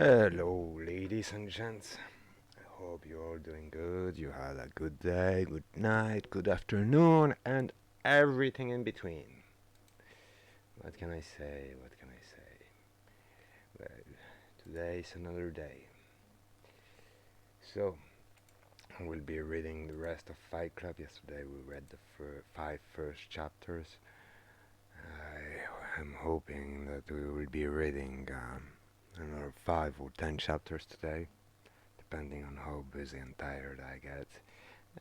Hello, ladies and gents. I hope you're all doing good. You had a good day, good night, good afternoon, and everything in between. What can I say? What can I say? Well, today is another day. So, we'll be reading the rest of Fight Club. Yesterday we read the five first chapters. I am hoping that we will be reading another 5 or 10 chapters today, depending on how busy and tired I get,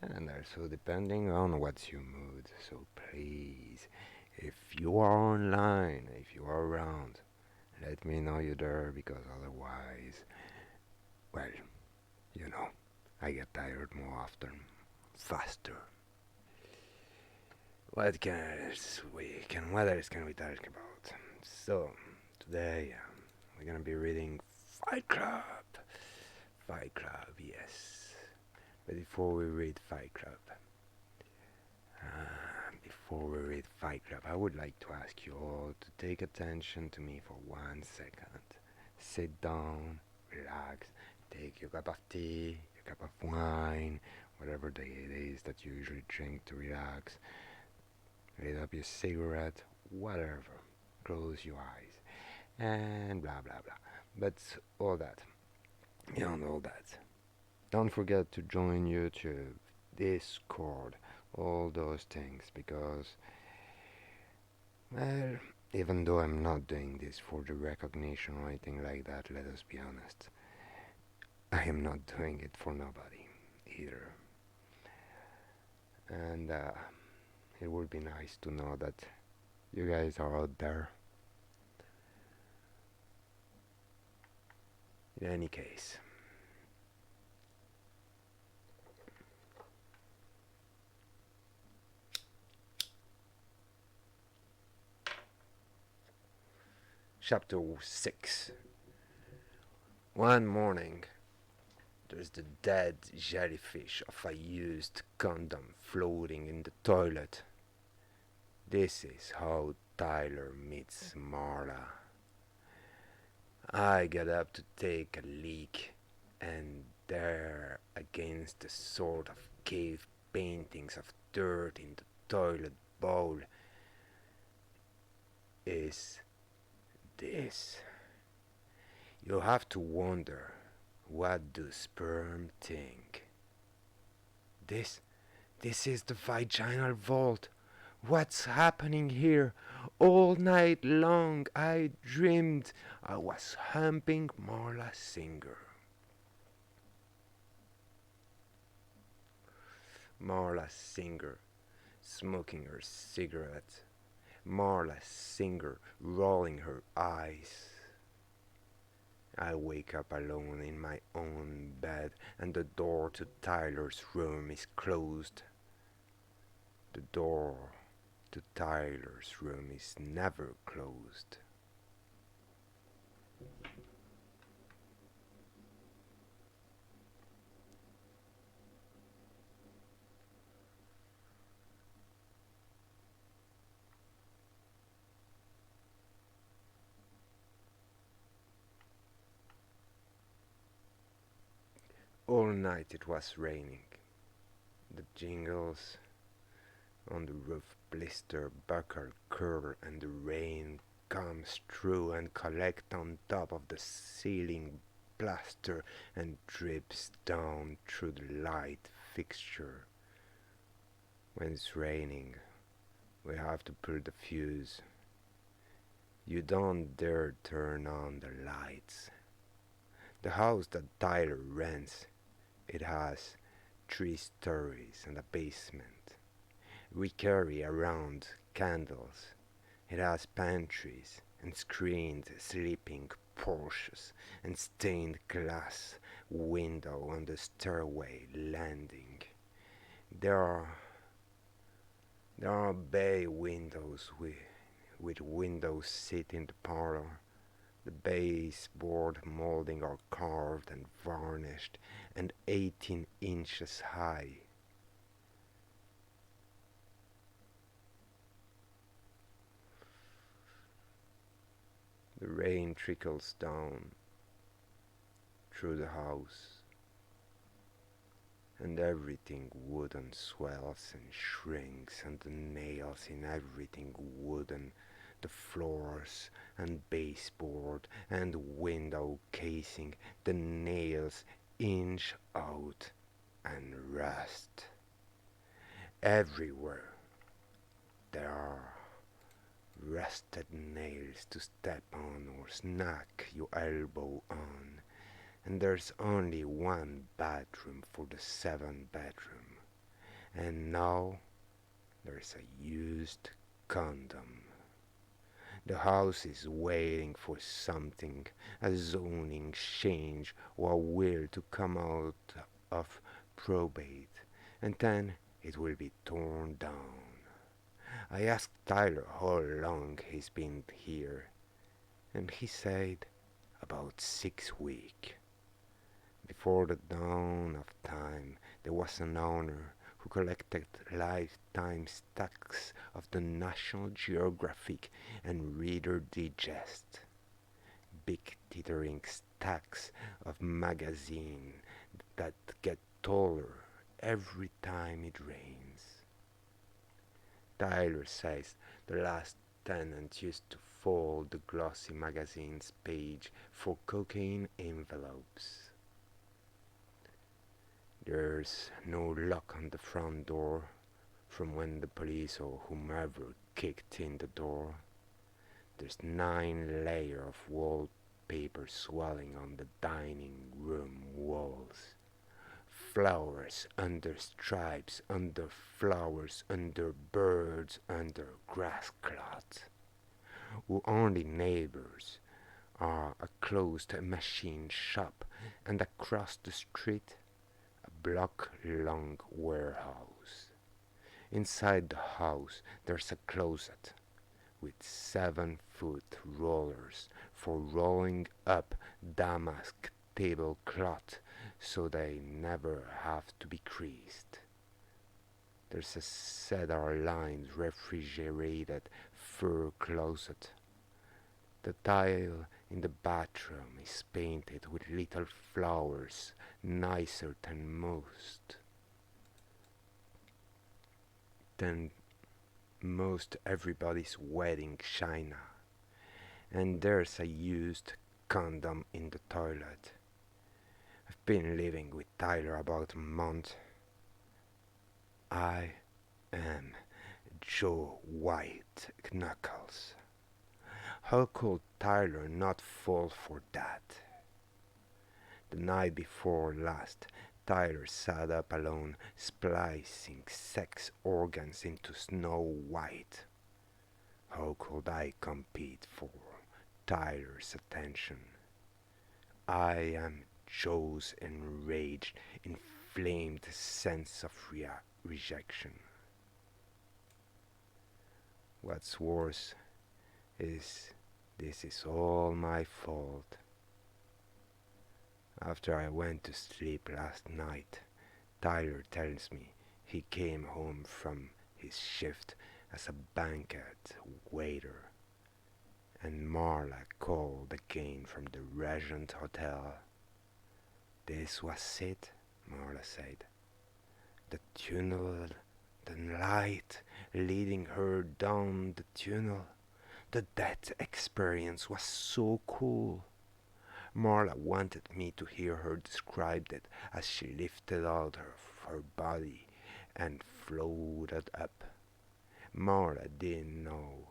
and also depending on what's your mood. So please, if you are online, if you are around, let me know you're there, because otherwise, well, you know, I get tired more often, faster. What else can we talk about? So, today we're gonna be reading Fight Club. Fight Club, yes. But before we read Fight Club, I would like to ask you all to take attention to me for 1 second. Sit down, relax, take your cup of tea, your cup of wine, whatever it is that you usually drink to relax. Light up your cigarette, whatever. Close your eyes, and blah blah blah. But all that, beyond all that, don't forget to join YouTube, Discord, all those things, because, well, even though I'm not doing this for the recognition or anything like that, let us be honest, I am not doing it for nobody either. And it would be nice to know that you guys are out there. In any case, Chapter 6. One morning, there's the dead jellyfish of a used condom floating in the toilet. This is how Tyler meets Marla. I get up to take a leak, and there, against the sort of cave paintings of dirt in the toilet bowl, is this. You have to wonder, what do sperm think? This, this is the vaginal vault. What's happening here? All night long I dreamed I was humping Marla Singer. Marla Singer, smoking her cigarette. Marla Singer, rolling her eyes. I wake up alone in my own bed, and the door to Tyler's room is closed. The door to Tyler's room is never closed. All night it was raining. The jingles on the roof blister, buckle, curl, and the rain comes through and collect on top of the ceiling plaster and drips down through the light fixture. When it's raining, we have to pull the fuse. You don't dare turn on the lights. The house that Tyler rents, it has 3 stories and a basement. We carry around candles. It has pantries and screened sleeping porches and stained glass window on the stairway landing. There are there are bay windows with windows seat in the parlor. The baseboard molding are carved and varnished and 18 inches high. The rain trickles down through the house, and everything wooden swells and shrinks, and the nails in everything wooden, the floors and baseboard and window casing, the nails inch out and rust. Everywhere there are rusted nails to step on or snack your elbow on, and there's only one bathroom for the 7 bedroom, and now there's a used condom. The house is waiting for something, a zoning change or a will to come out of probate, and then it will be torn down. I asked Tyler how long he's been here, and he said about 6 weeks. Before the dawn of time, there was an owner who collected lifetime stacks of the National Geographic and Reader Digest, big tethering stacks of magazines that get taller every time it rains. Tyler says the last tenant used to fold the glossy magazine's page for cocaine envelopes. There's no lock on the front door from when the police or whomever kicked in the door. There's 9 layers of wallpaper swelling on the dining room walls. Flowers under stripes, under flowers, under birds, under grass cloth. Our only neighbors are a closed machine shop, and across the street block-long warehouse. Inside the house there's a closet with 7-foot rollers for rolling up damask tablecloth so they never have to be creased. There's a cedar-lined refrigerated fur closet. The tile in the bathroom is painted with little flowers, nicer than most everybody's wedding china. And there's a used condom in the toilet. I've been living with Tyler about a month. I am Joe White Knuckles. How could Tyler not fall for that? The night before last, Tyler sat up alone, splicing sex organs into Snow White. How could I compete for Tyler's attention? I am Joe's enraged, inflamed sense of rejection. What's worse is this is all my fault. After I went to sleep last night, Tyler tells me he came home from his shift as a banquet waiter, and Marla called again from the Regent Hotel. This was it, Marla said. The tunnel, the light leading her down the tunnel. The death experience was so cool. Marla wanted me to hear her describe it as she lifted out her body and floated up. Marla didn't know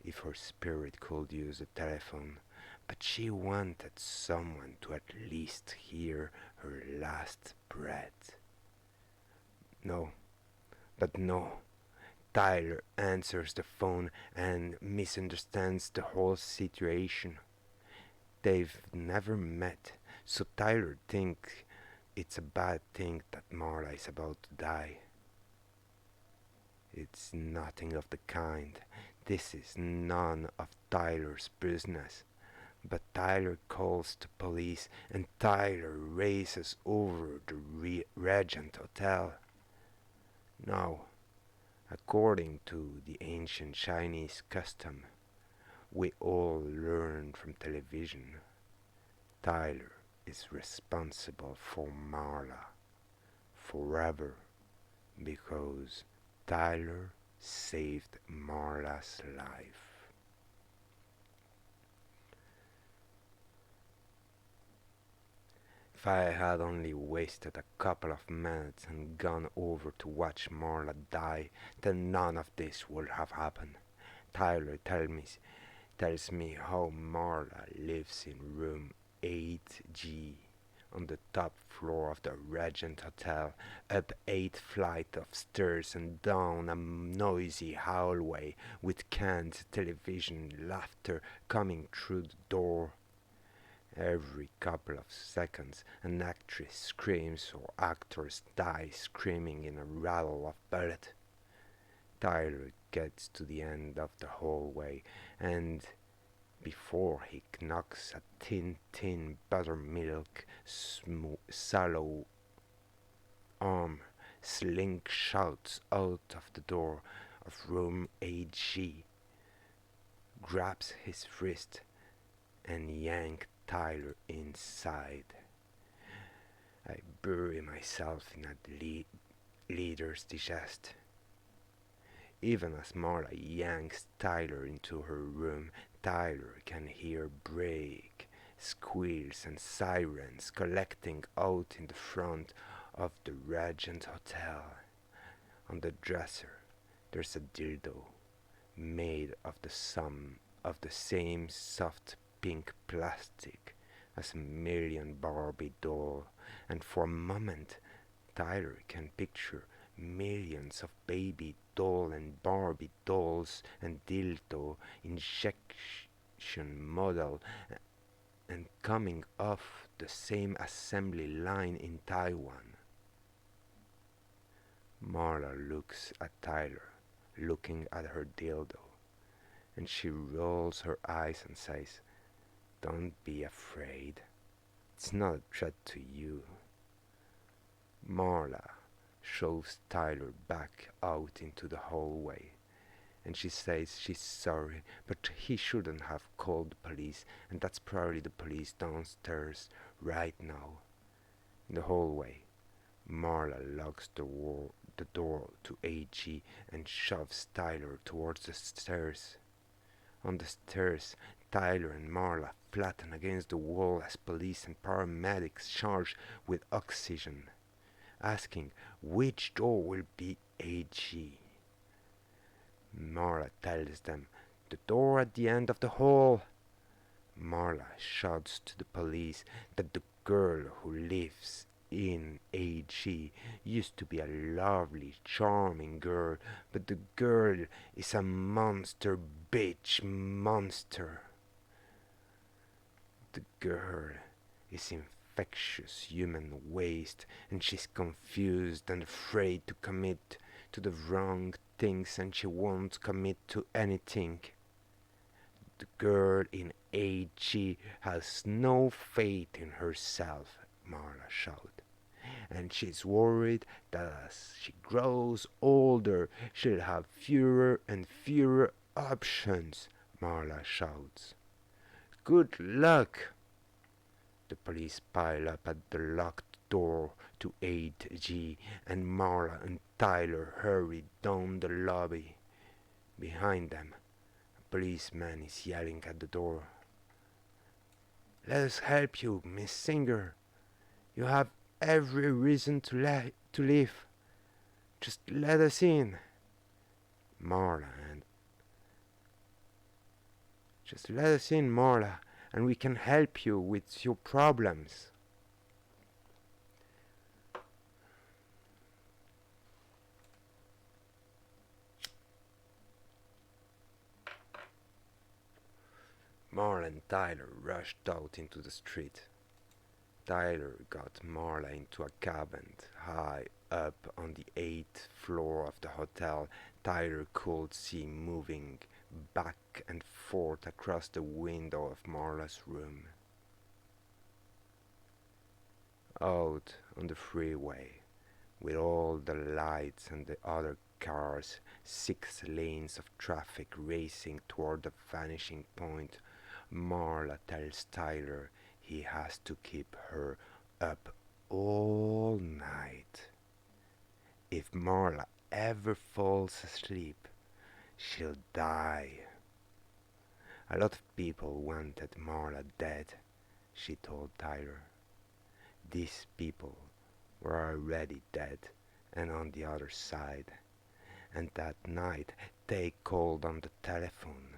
if her spirit could use the telephone, but she wanted someone to at least hear her last breath. No. Tyler answers the phone and misunderstands the whole situation. They've never met, so Tyler thinks it's a bad thing that Marla is about to die. It's nothing of the kind. This is none of Tyler's business. But Tyler calls the police, and Tyler races over the Regent Hotel. Now, according to the ancient Chinese custom we all learned from television, Tyler is responsible for Marla forever because Tyler saved Marla's life. If I had only wasted a couple of minutes and gone over to watch Marla die, then none of this would have happened. Tyler tells me how Marla lives in room 8G on the top floor of the Regent Hotel, up 8 flights of stairs and down a noisy hallway with canned television laughter coming through the door. Every couple of seconds, an actress screams or actors die screaming in a rattle of bullets. Tyler gets to the end of the hallway, and before he knocks a tin buttermilk sallow arm slingshots out of the door of room 8G, grabs his wrist, and yanks Tyler inside. I bury myself in a leader's digest. Even as Marla yanks Tyler into her room, Tyler can hear brake, squeals and sirens collecting out in the front of the Regent Hotel. On the dresser, there's a dildo made of the same soft pink plastic as a million Barbie doll, and for a moment Tyler can picture millions of baby doll and Barbie dolls and dildo injection model and coming off the same assembly line in Taiwan. Marla looks at Tyler, looking at her dildo, and she rolls her eyes and says, "Don't be afraid. It's not a threat to you." Marla shoves Tyler back out into the hallway, and she says she's sorry, but he shouldn't have called the police, and that's probably the police downstairs right now. In the hallway, Marla locks the door to AG and shoves Tyler towards the stairs. On the stairs, Tyler and Marla flatten against the wall as police and paramedics charge with oxygen, asking which door will be AG. Marla tells them, "The door at the end of the hall." Marla shouts to the police that the girl who lives in AG used to be a lovely, charming girl, but the girl is a monster, bitch monster. The girl is infectious human waste, and she's confused and afraid to commit to the wrong things, and she won't commit to anything. The girl in AG has no faith in herself, Marla shouted, and she's worried that as she grows older, she'll have fewer and fewer options, Marla shouts. "Good luck!" The police pile up at the locked door to 8G, and Marla and Tyler hurry down the lobby. Behind them, a policeman is yelling at the door. "Let us help you, Miss Singer. You have every reason to leave. Just let us in." Marla and Just let us in, Marla, and we can help you with your problems. Marla and Tyler rushed out into the street. Tyler got Marla into a cabin high up on the 8th floor of the hotel. Tyler could see moving back and forth across the window of Marla's room. Out on the freeway, with all the lights and the other cars, 6 lanes of traffic racing toward the vanishing point, Marla tells Tyler he has to keep her up all night. If Marla ever falls asleep, she'll die. A lot of people wanted Marla dead, she told Tyler. These people were already dead and on the other side, and that night they called on the telephone.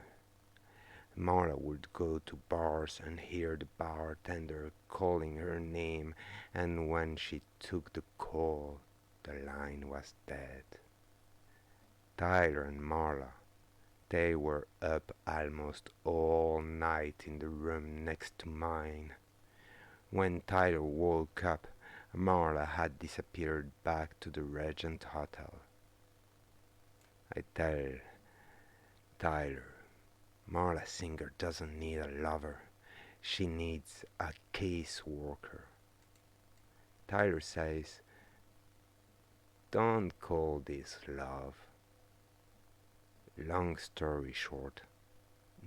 Marla would go to bars and hear the bartender calling her name, and when she took the call, the line was dead. Tyler and Marla, they were up almost all night in the room next to mine. When Tyler woke up, Marla had disappeared back to the Regent Hotel. I tell Tyler, Marla Singer doesn't need a lover. She needs a caseworker. Tyler says, don't call this love. Long story short,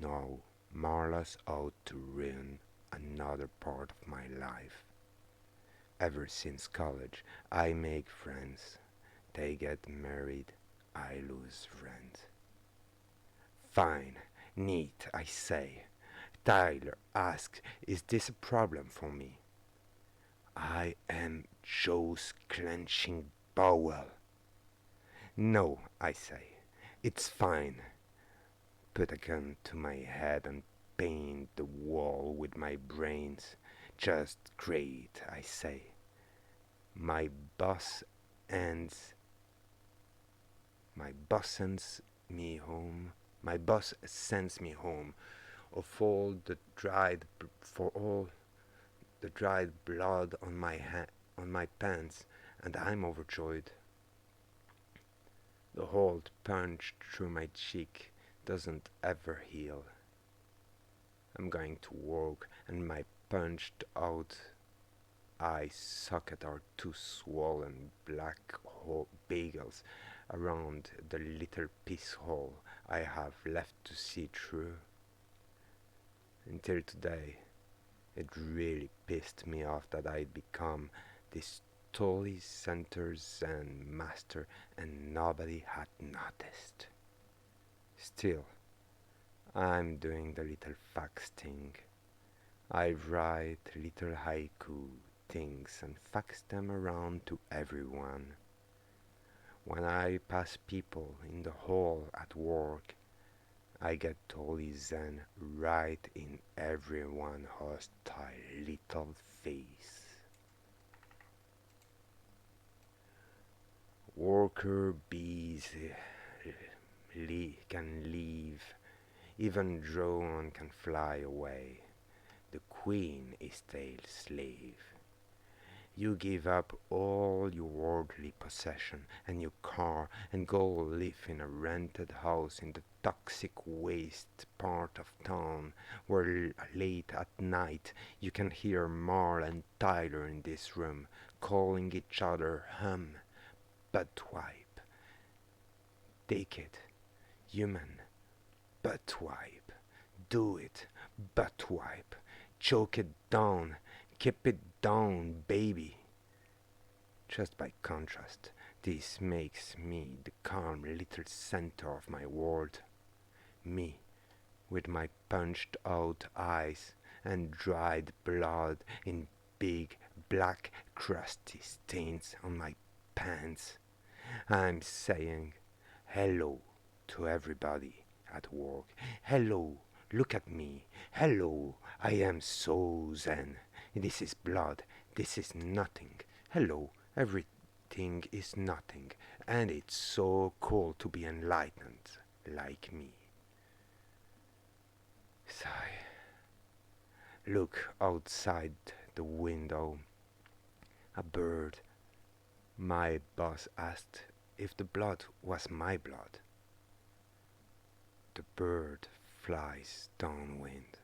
no, Marla's out to ruin another part of my life. Ever since college, I make friends. They get married, I lose friends. Fine, neat, I say. Tyler asks, is this a problem for me? I am Joe's clenching bowel. No, I say, it's fine. Put a gun to my head and paint the wall with my brains. Just great, I say. My boss ends my boss sends me home. My boss sends me home of all the dried for all the dried blood on on my pants, and I'm overjoyed. The hole punched through my cheek doesn't ever heal. I'm going to work, and my punched out eye socket are two swollen black bagels around the little piece hole I have left to see through. Until today, it really pissed me off that I'd become this totally center Zen master and nobody had noticed. Still, I'm doing the little fax thing. I write little haiku things and fax them around to everyone. When I pass people in the hall at work, I get totally zen right in everyone's hostile little face. Worker bees can leave, even drone can fly away. The queen is their slave. You give up all your worldly possession and your car and go live in a rented house in the toxic waste part of town where late at night you can hear Marl and Tyler in this room calling each other butt wipe. Take it, human, butt wipe. Do it, butt wipe. Choke it down. Keep it down, baby. Just by contrast, this makes me the calm little center of my world. Me, with my punched out eyes and dried blood in big black crusty stains on my pants. I'm saying hello to everybody at work. Hello, look at me. Hello, I am so zen. This is blood. This is nothing. Hello, everything is nothing. And it's so cool to be enlightened like me. Sigh. Look outside the window. A bird. My boss asked if the blood was my blood. The bird flies downwind.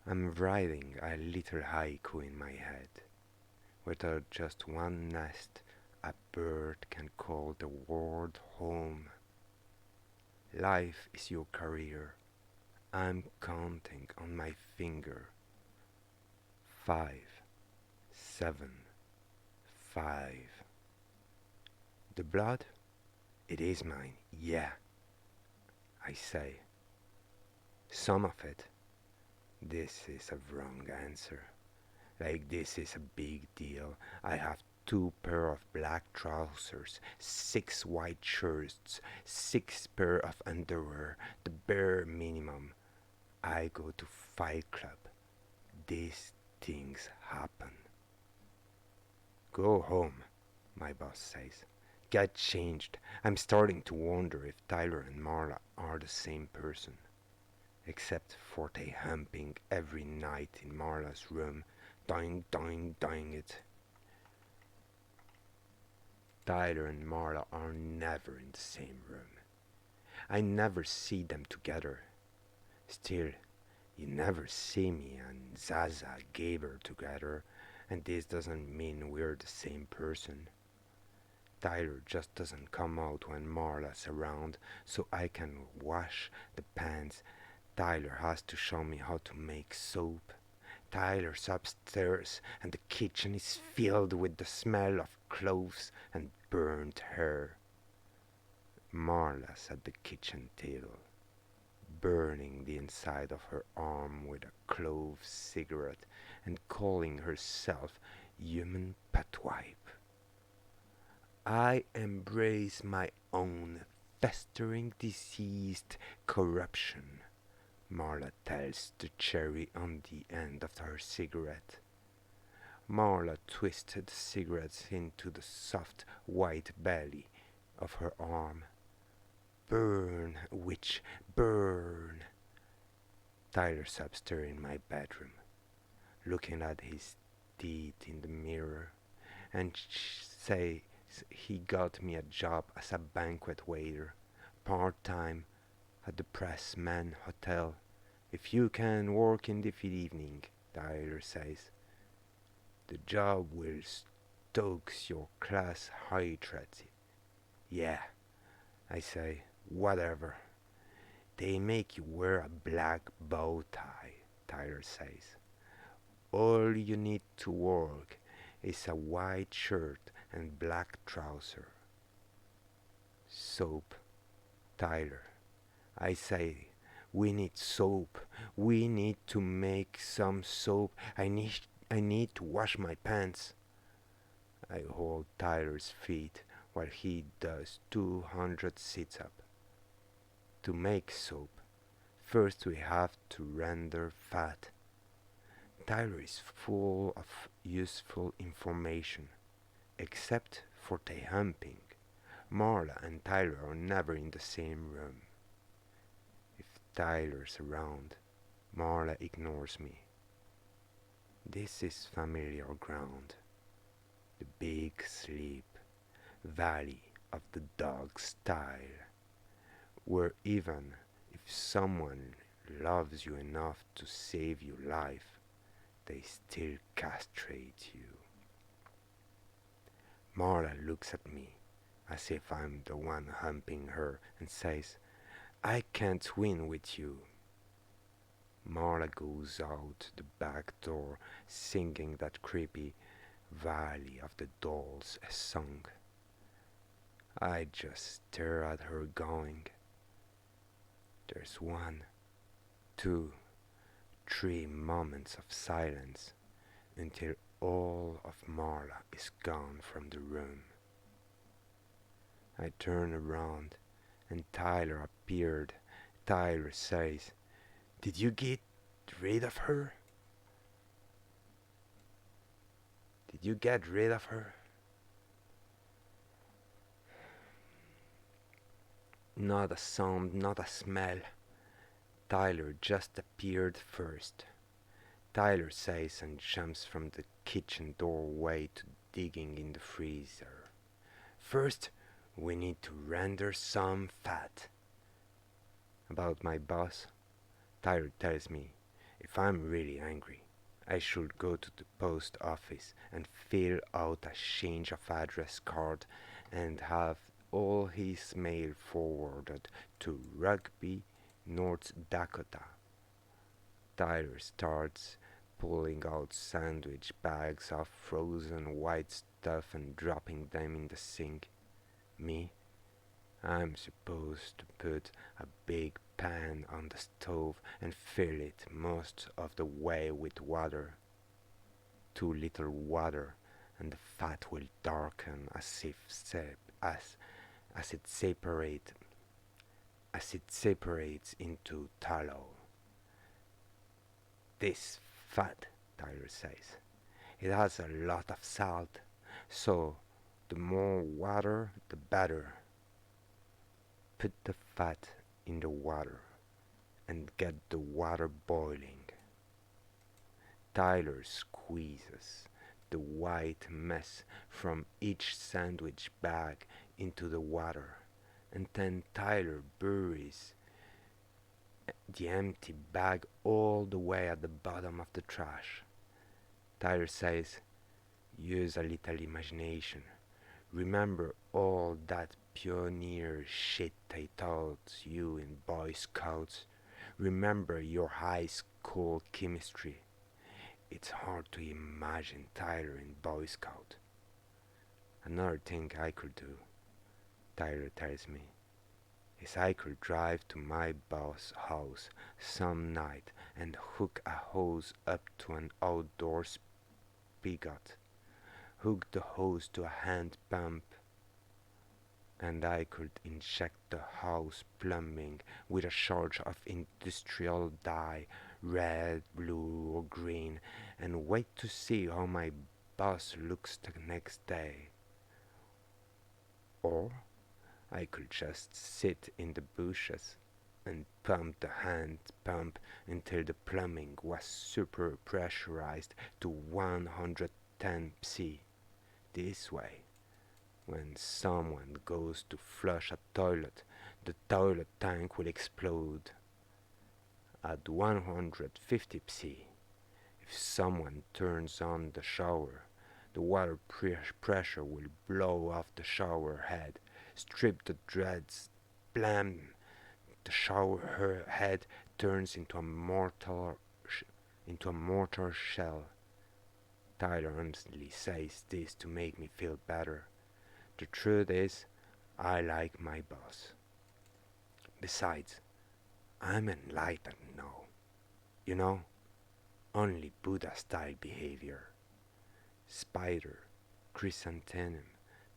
I'm writing a little haiku in my head. Without just one nest, a bird can call the world home. Life is your career. I'm counting on my finger. 5, 7, 5. The blood? It is mine, yeah, I say. Some of it. This is a wrong answer. Like this is a big deal. I have 2 pair of black trousers, 6 white shirts, 6 pair of underwear, the bare minimum. I go to Fight Club. These things happen. Go home, my boss says. Get changed. I'm starting to wonder if Tyler and Marla are the same person. Except for they humping every night in Marla's room, dying, dying, dying it. Tyler and Marla are never in the same room. I never see them together. Still, you never see me and Zaza Gaber together, and this doesn't mean we're the same person. Tyler just doesn't come out when Marla's around, so I can wash the pans. Tyler has to show me how to make soap. Tyler's upstairs, and the kitchen is filled with the smell of cloves and burnt hair. Marla's at the kitchen table, burning the inside of her arm with a clove cigarette and calling herself human patois. I embrace my own festering diseased corruption, Marla tells the cherry on the end of her cigarette. Marla twisted the cigarettes into the soft white belly of her arm. Burn, witch, burn. Tyler's upstairs in my bedroom, looking at his teeth in the mirror, and says he got me a job as a banquet waiter, part-time, at the Pressman Hotel. If you can work in the evening, Tyler says. The job will stoke your class hatred. Yeah, I say, whatever. They make you wear a black bow tie, Tyler says. All you need to work is a white shirt and black trouser. Soap, Tyler. I say, we need soap. We need to make some soap. I need to wash my pants. I hold Tyler's feet while he does 200 sit-ups. To make soap, first we have to render fat. Tyler is full of useful information, except for the humping. Marla and Tyler are never in the same room. If Tyler's around, Marla ignores me. This is familiar ground. The big sleep valley of the dog style, where even if someone loves you enough to save your life, they still castrate you. Marla looks at me as if I'm the one humping her and says, I can't win with you. Marla goes out the back door singing that creepy Valley of the Dolls song. I just stare at her going. There's 1, 2, 3 moments of silence until all of Marla is gone from the room. I turn around and Tyler appeared. Tyler says, Did you get rid of her? Did you get rid of her? Not a sound, not a smell. Tyler just appeared first. Tyler says and jumps from the kitchen doorway to digging in the freezer. First, we need to render some fat. About my boss, Tyler tells me if I'm really angry, I should go to the post office and fill out a change of address card and have all his mail forwarded to Rugby, North Dakota. Tyler starts pulling out sandwich bags of frozen white stuff and dropping them in the sink. Me, I'm supposed to put a big pan on the stove and fill it most of the way with water. Too little water, and the fat will darken as it separates into tallow. This fat, Tyler says, it has a lot of salt, so the more water, the better. Put the fat in the water and get the water boiling. Tyler squeezes the white mess from each sandwich bag into the water, and then Tyler buries the empty bag all the way at the bottom of the trash. Tyler says, use a little imagination. Remember all that pioneer shit they taught you in Boy Scouts. Remember your high school chemistry. It's hard to imagine Tyler in Boy Scout. Another thing I could do, Tyler tells me, is I could drive to my boss' house some night and hook a hose up to an outdoor spigot, hook the hose to a hand pump, and I could inject the house plumbing with a charge of industrial dye, red, blue, or green, and wait to see how my boss looks the next day. Or I could just sit in the bushes and pump the hand pump until the plumbing was super pressurized to 110 psi. This way, when someone goes to flush a toilet, the toilet tank will explode. At 150 psi, if someone turns on the shower, the water pressure will blow off the shower head, strip the dreads, blam! The shower head turns into a mortar shell. Tyler honestly says this to make me feel better. The truth is, I like my boss. Besides, I'm enlightened now. You know, only Buddha-style behavior. Spider, chrysanthemum,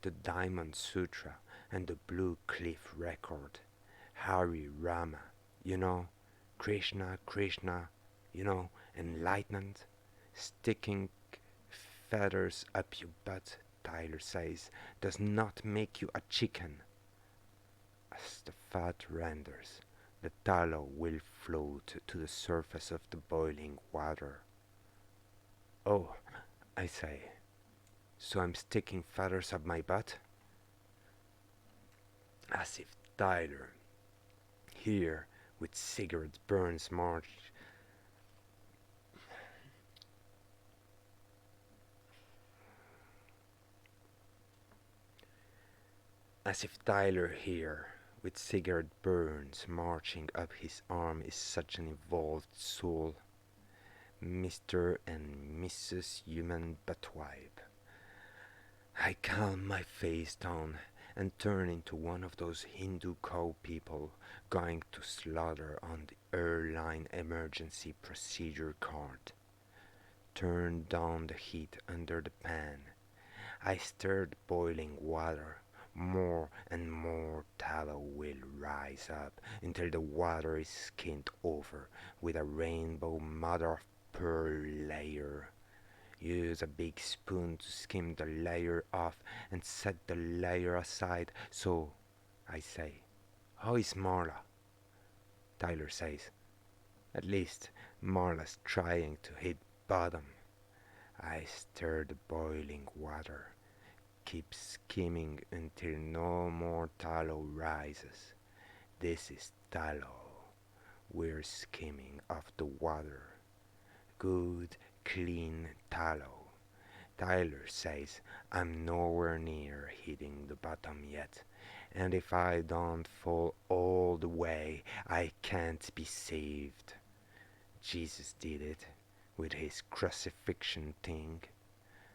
the Diamond Sutra, and the Blue Cliff Record. Hari Rama, you know, Krishna, enlightenment, sticking feathers up your butt, Tyler says, does not make you a chicken. As the fat renders, the tallow will float to the surface of the boiling water. Oh, I say, so I'm sticking feathers up my butt? As if Tyler, here with cigarette burns march, as if Tyler here with cigarette burns marching up his arm is such an evolved soul. Mr. and Mrs. Human Buttwipe. I calm my face down and turn into one of those Hindu cow people going to slaughter on the airline emergency procedure card. Turn down the heat under the pan. I stir the boiling water. More and more tallow will rise up until the water is skimmed over with a rainbow mother of pearl layer. Use a big spoon to skim the layer off and set the layer aside. So, I say, how is Marla? Tyler says, at least Marla's trying to hit bottom. I stir the boiling water, keep skimming until no more tallow rises. This is tallow. We're skimming off the water. Good, clean tallow. Tyler says I'm nowhere near hitting the bottom yet, and if I don't fall all the way, I can't be saved. Jesus did it. with his crucifixion thing.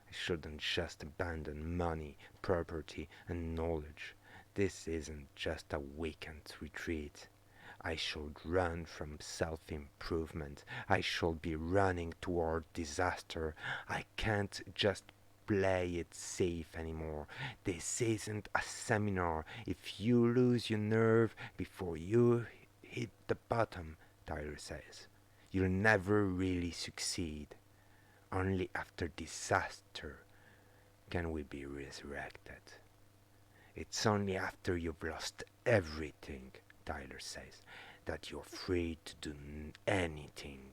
I shouldn't just abandon money, property, and knowledge. This isn't just a weekend retreat. I should run from self-improvement. I should be running toward disaster. I can't just play it safe anymore. This isn't a seminar. If you lose your nerve before you hit the bottom, Tyler says, you'll never really succeed. Only after disaster can we be resurrected. It's only after you've lost everything, Tyler says, that you're free to do anything.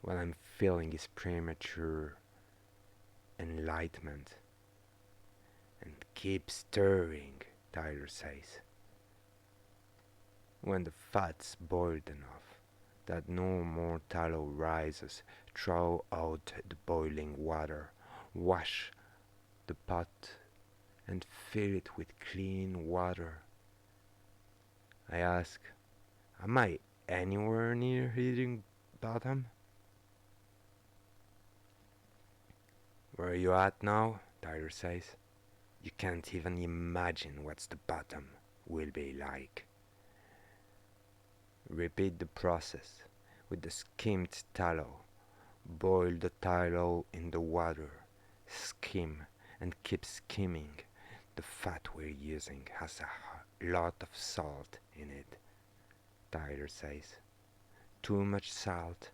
What I'm feeling is premature enlightenment. And keep stirring, Tyler says. When the fat's boiled enough that no more tallow rises, throw out the boiling water, wash the pot, and fill it with clean water. I ask, am I anywhere near hitting bottom? Where are you at now? Tyler says. You can't even imagine what's the bottom will be like. Repeat the process with the skimmed tallow. Boil the tallow in the water. Skim and keep skimming. The fat we're using has a lot of salt in it, Tyler says. Too much salt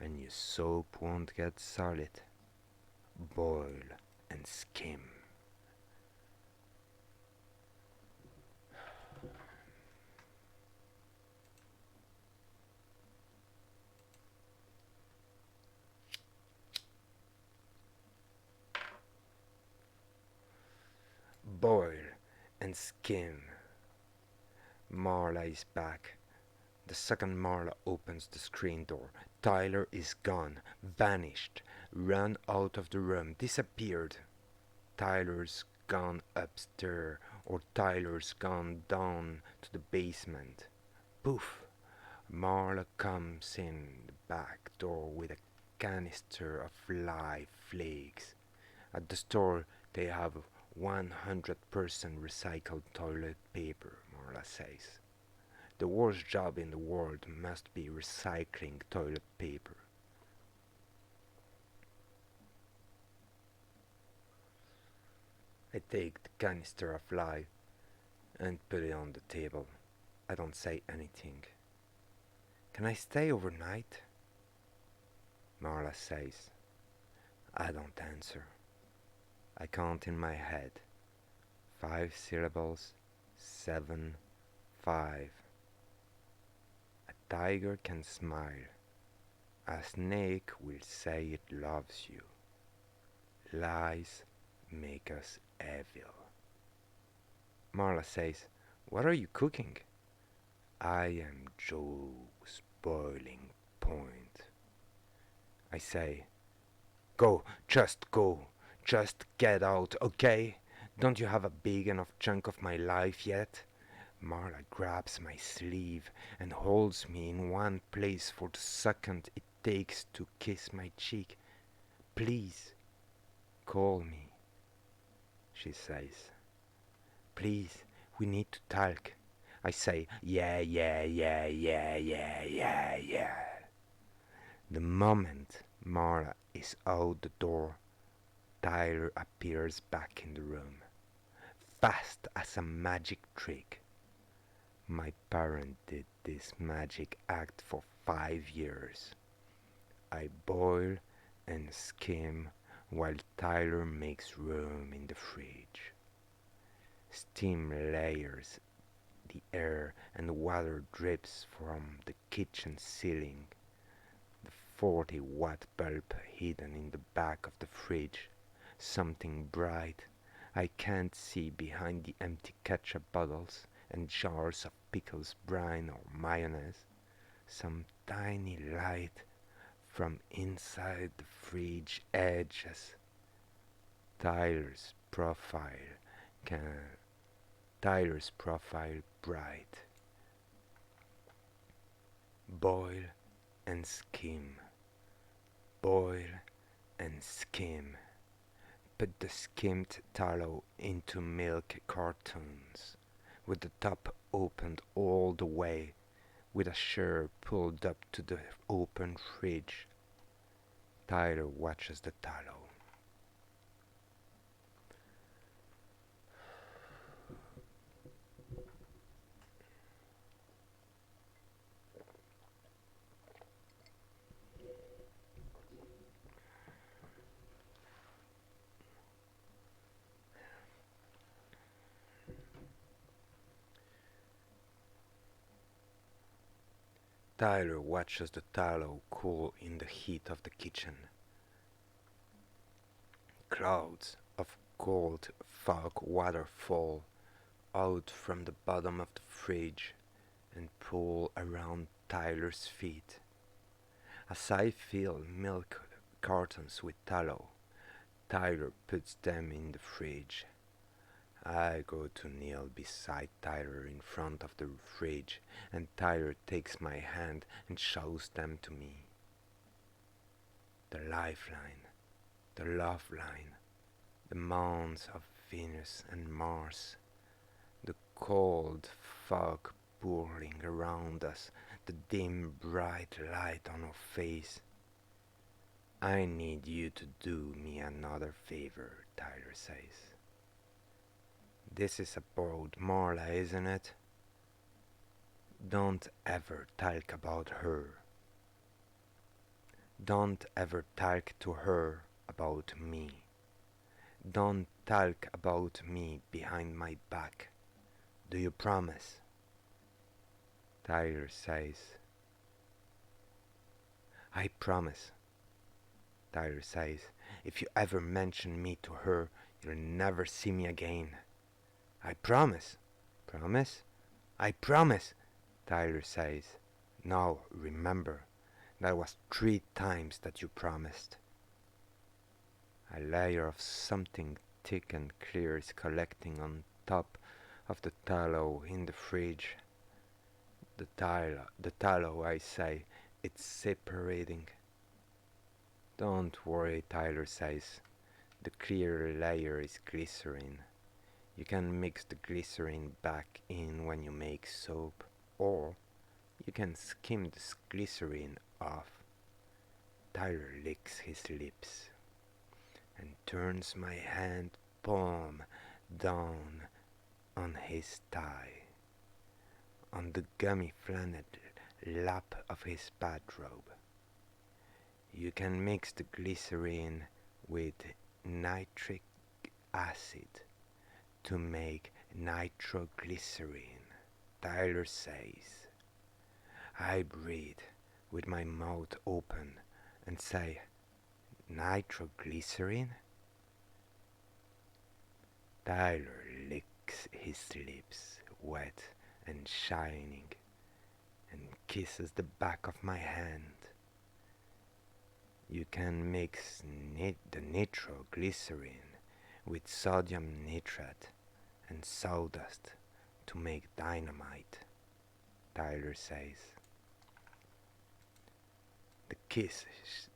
and your soap won't get solid. Boil and skim. Boil and skim. Marla is back. The second Marla opens the screen door. Tyler is gone, vanished, run out of the room, disappeared. Tyler's gone upstairs, or Tyler's gone down to the basement. Poof! Marla comes in the back door with a canister of live flakes. At the store, they have 100% recycled toilet paper, Marla says. The worst job in the world must be recycling toilet paper. I take the canister of lye and put it on the table. I don't say anything. Can I stay overnight? Marla says. I don't answer. I count in my head. 5 syllables, 7, 5. A tiger can smile. A snake will say it loves you. Lies make us evil. Marla says, what are you cooking? I am Joe's boiling point. I say, go, just go. Just get out, okay? Don't you have a big enough chunk of my life yet? Marla grabs my sleeve and holds me in one place for the second it takes to kiss my cheek. Please, call me, she says. Please, we need to talk. I say, yeah. The moment Marla is out the door, Tyler appears back in the room, fast as a magic trick. My parent did this magic act for 5 years. I boil and skim while Tyler makes room in the fridge. Steam layers the air and water drips from the kitchen ceiling. The 40-watt bulb hidden in the back of the fridge. Something bright I can't see behind the empty ketchup bottles and jars of pickles, brine, or mayonnaise. Some tiny light from inside the fridge edges. Tyler's profile bright. Boil and skim, boil and skim. Put the skimmed tallow into milk cartons, with the top opened all the way, with a chair pulled up to the open fridge. Tyler watches the tallow. Tyler watches the tallow cool in the heat of the kitchen. Clouds of cold fog water fall out from the bottom of the fridge and pool around Tyler's feet. As I fill milk cartons with tallow, Tyler puts them in the fridge. I go to kneel beside Tyler in front of the fridge, and Tyler takes my hand and shows them to me. The lifeline, the love line, the mounds of Venus and Mars, the cold fog pouring around us, the dim bright light on our face. I need you to do me another favor, Tyler says. This is about Marla, isn't it? Don't ever talk about her. Don't ever talk to her about me. Don't talk about me behind my back. Do you promise? Tyler says. I promise. Tyler says, if you ever mention me to her, you'll never see me again. I promise. Promise? I promise, Tyler says. Now remember, that was 3 times that you promised. A layer of something thick and clear is collecting on top of the tallow in the fridge. The tallow, I say, it's separating. Don't worry, Tyler says. The clear layer is glycerin. You can mix the glycerin back in when you make soap, or you can skim the glycerin off. Tyler licks his lips and turns my hand palm down on his thigh, on the gummy flannel lap of his bathrobe. You can mix the glycerin with nitric acid to make nitroglycerin, Tyler says. I breathe with my mouth open and say, nitroglycerin? Tyler licks his lips, wet and shining, and kisses the back of my hand. You can mix the nitroglycerin with sodium nitrate and sawdust to make dynamite, Tyler says. The kiss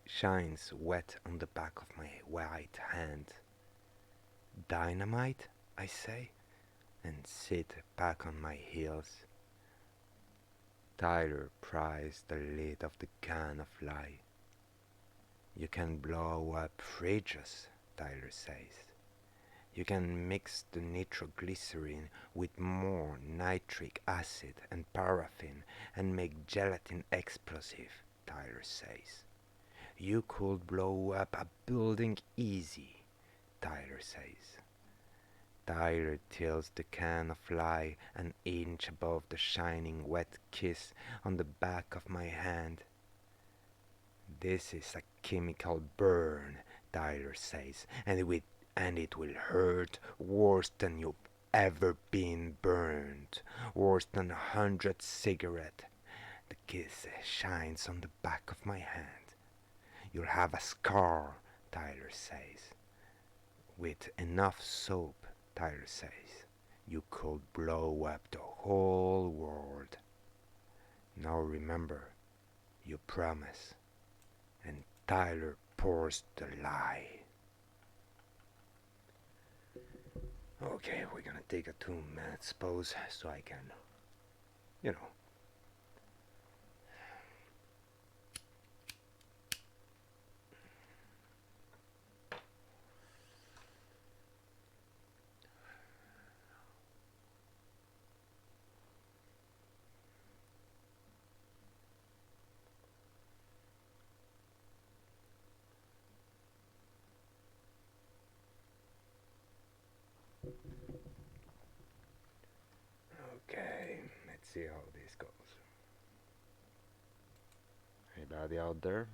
shines wet on the back of my white hand. Dynamite, I say, and sit back on my heels. Tyler pries the lid of the can of lye. You can blow up fridges, Tyler says. You can mix the nitroglycerin with more nitric acid and paraffin and make gelatin explosive, Tyler says. You could blow up a building easy, Tyler says. Tyler tilts the can of lye an inch above the shining wet kiss on the back of my hand. This is a chemical burn, Tyler says, and it will hurt worse than you've ever been burned, worse than 100 cigarettes. The kiss shines on the back of my hand. You'll have a scar, Tyler says. With enough soap, Tyler says, you could blow up the whole world. Now remember, You promise. And Tyler pours the lie. Okay, we're gonna take a 2 minute pause so I can, you know. Okay, let's see how this goes. Anybody out there?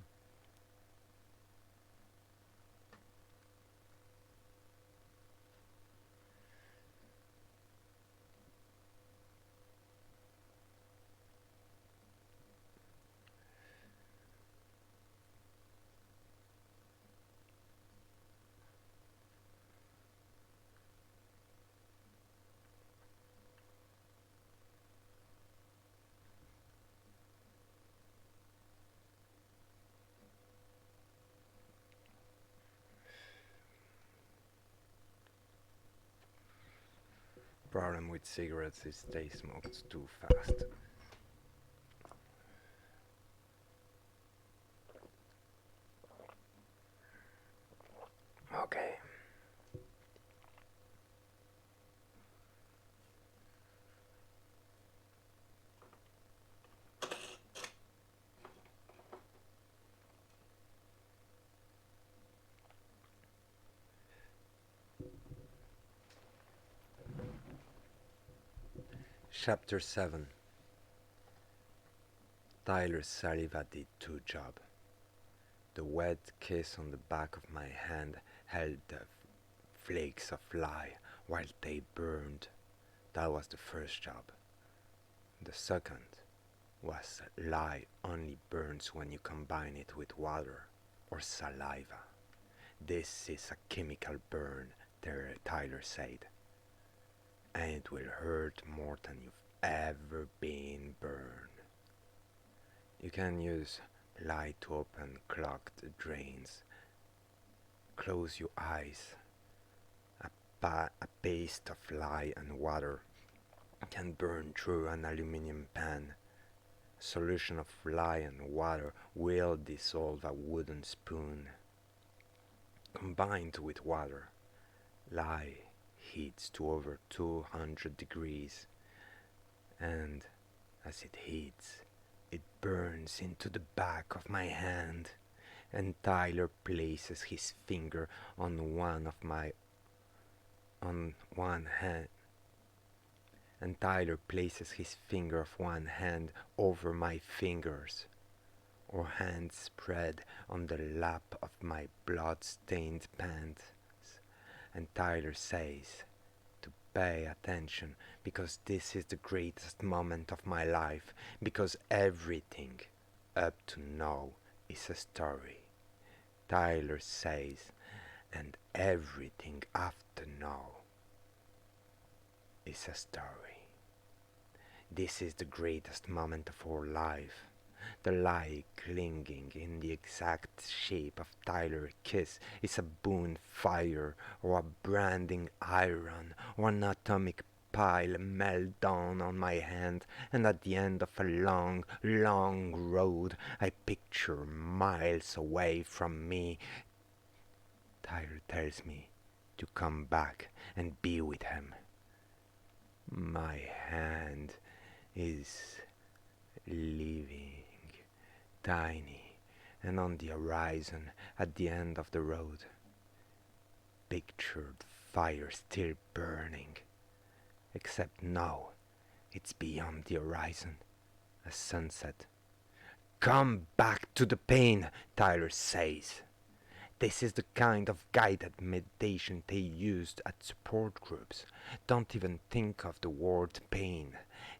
Problem with cigarettes is they smoke too fast. Okay. Chapter 7. Tyler's saliva did two jobs. The wet kiss on the back of my hand held the flakes of lye while they burned. That was the first job. The second was that lye only burns when you combine it with water or saliva. This is a chemical burn, Tyler said, and it will hurt more than you've ever been burned. You can use lye to open clogged drains. Close your eyes. A paste of lye and water can burn through an aluminum pan. A solution of lye and water will dissolve a wooden spoon. Combined with water, lye heats to over 200 degrees, and as it heats, it burns into the back of my hand, and Tyler places his finger on one hand, and Tyler places his finger of one hand over my fingers, or hand spread on the lap of my blood-stained pants, and Tyler says to pay attention because this is the greatest moment of my life, because everything up to now is a story. Tyler says, and everything after now is a story. This is the greatest moment of our life. The lie clinging in the exact shape of Tyler's kiss is a bonfire or a branding iron or an atomic pile melt down on my hand, and at the end of a long, long road I picture miles away from me. Tyler tells me to come back and be with him. My hand is leaving, tiny, and on the horizon at the end of the road. Pictured fire still burning, except now it's beyond the horizon, a sunset. Come back to the pain, Tyler says. This is the kind of guided meditation they used at support groups. Don't even think of the word pain.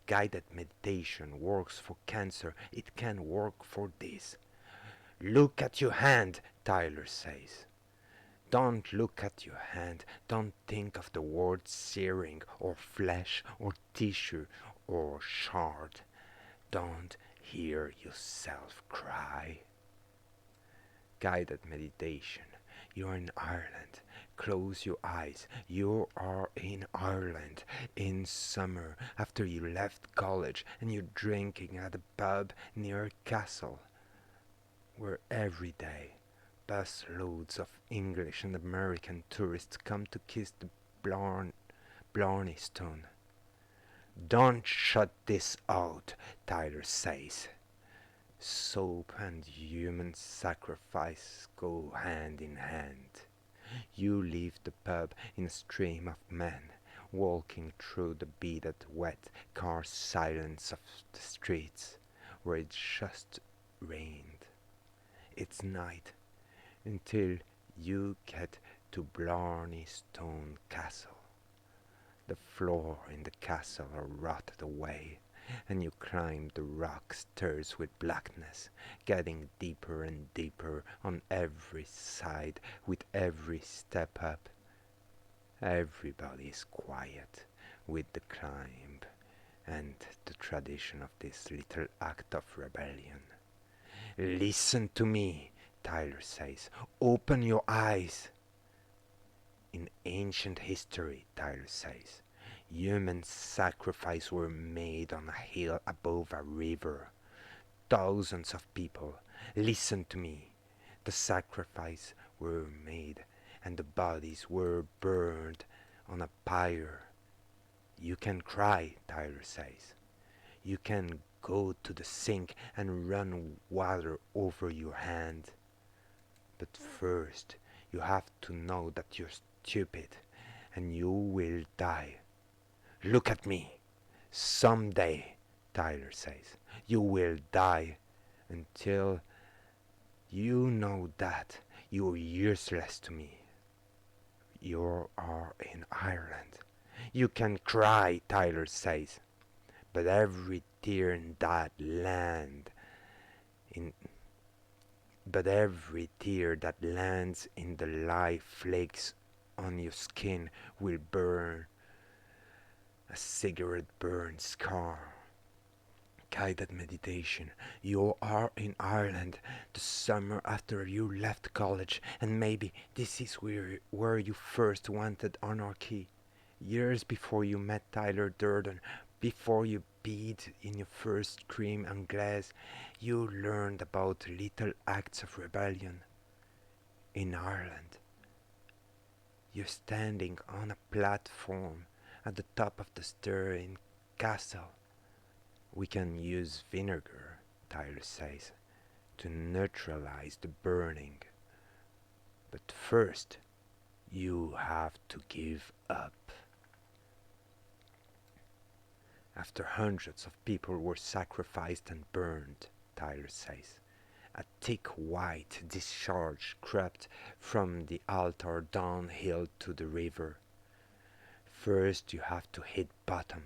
Guided meditation works for cancer. It can work for this. Look at your hand, Tyler says. Don't look at your hand. Don't think of the word searing or flesh or tissue or shard. Don't hear yourself cry. Guided meditation. You're in Ireland. Close your eyes. You are in Ireland in summer after you left college and you're drinking at a pub near a castle where every day bus loads of English and American tourists come to kiss the Blarney Stone. Don't shut this out, Tyler says. Soap and human sacrifice go hand in hand. You leave the pub in a stream of men, walking through the beaded, wet car silence of the streets, where it just rained. It's night until you get to Blarney Stone Castle. The floor in the castle are rotted away, and you climb the rock stairs with blackness, getting deeper and deeper on every side with every step up. Everybody is quiet with the climb and the tradition of this little act of rebellion. Listen to me, Tyler says. Open your eyes. In ancient history, Tyler says, human sacrifices were made on a hill above a river. Thousands of people, listen to me. The sacrifices were made and the bodies were burned on a pyre. You can cry, Tyler says. You can go to the sink and run water over your hand. But first, you have to know that you're stupid and you will die. Look at me. Someday, Tyler says, you will die. Until you know that, you're useless to me. You are in Ireland. You can cry, Tyler says, but every tear in that land in but every tear that lands in the live flakes on your skin will burn a cigarette burn scar. Guided meditation. You are in Ireland the summer after you left college, and maybe this is where you first wanted anarchy. Years before you met Tyler Durden, before you peed in your first cream anglaise, you learned about little acts of rebellion. In Ireland, you're standing on a platform at the top of the stair in Castle. We can use vinegar, Tyler says, to neutralize the burning. But first, you have to give up. After hundreds of people were sacrificed and burned, Tyler says, a thick white discharge crept from the altar downhill to the river. First, you have to hit bottom.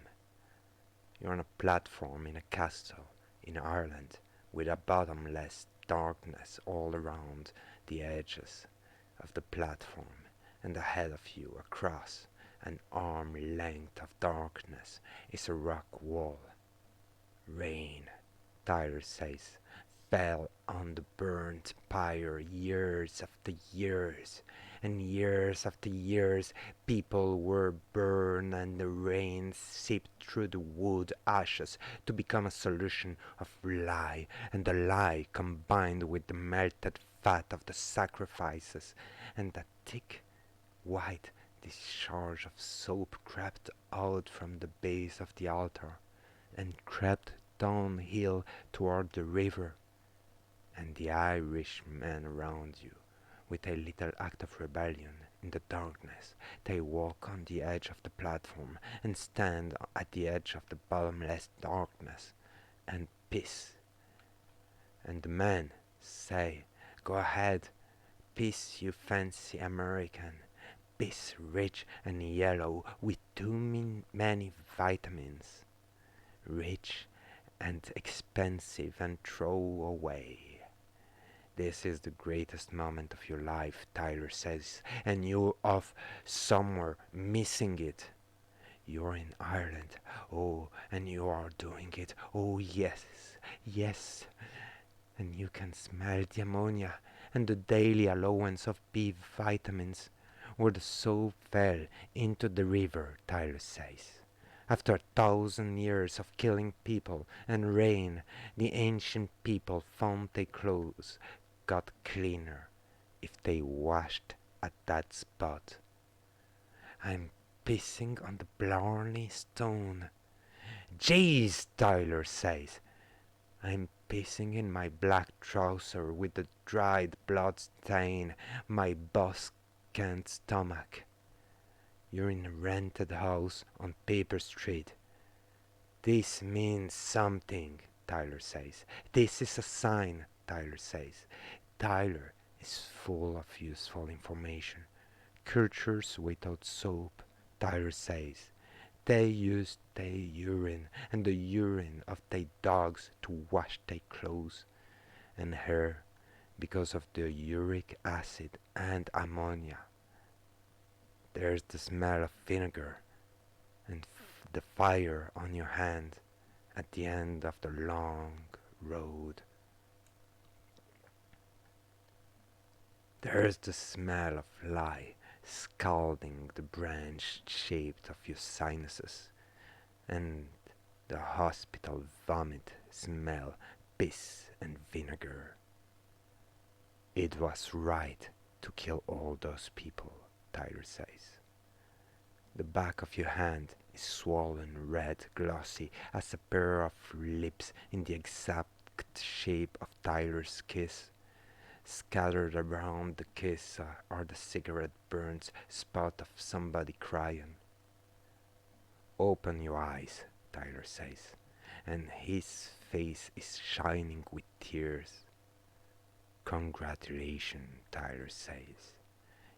You're on a platform in a castle in Ireland with a bottomless darkness all around the edges of the platform, and ahead of you, across an arm length of darkness, is a rock wall. Rain, Tyler says, fell on the burnt pyre years after years, and years after years people were burned and the rain seeped through the wood ashes to become a solution of lye, and the lye combined with the melted fat of the sacrifices, and that thick white discharge of soap crept out from the base of the altar and crept downhill toward the river, and the Irishmen around you, with a little act of rebellion in the darkness, they walk on the edge of the platform and stand at the edge of the bottomless darkness and piss. And the men say, "Go ahead, piss, you fancy American. Piss rich and yellow with too many vitamins. Rich and expensive and throw away." This is the greatest moment of your life, Tyler says, and you're off somewhere missing it. You're in Ireland. Oh, and you are doing it. Oh yes, yes, and you can smell the ammonia and the daily allowance of B vitamins where the soap fell into the river, Tyler says. After 1,000 years of killing people and rain, the ancient people found their clothes got cleaner if they washed at that spot. I'm pissing on the Blarney Stone. Jeez, Tyler says. I'm pissing in my black trouser with the dried blood stain my boss can't stomach. You're in a rented house on Paper Street. This means something, Tyler says. This is a sign, Tyler says. Tyler is full of useful information. Cultures without soap, Tyler says. They use their urine and the urine of their dogs to wash their clothes and hair because of the uric acid and ammonia. There's the smell of vinegar and the fire on your hand at the end of the long road. There's the smell of lye scalding the branch shaped of your sinuses, and the hospital vomit smell, piss and vinegar. It was right to kill all those people, Tyler says. The back of your hand is swollen red, glossy as a pair of lips in the exact shape of Tyler's kiss. Scattered around the kiss are the cigarette burns spot of somebody crying. Open your eyes, Tyler says, and his face is shining with tears. Congratulations, Tyler says.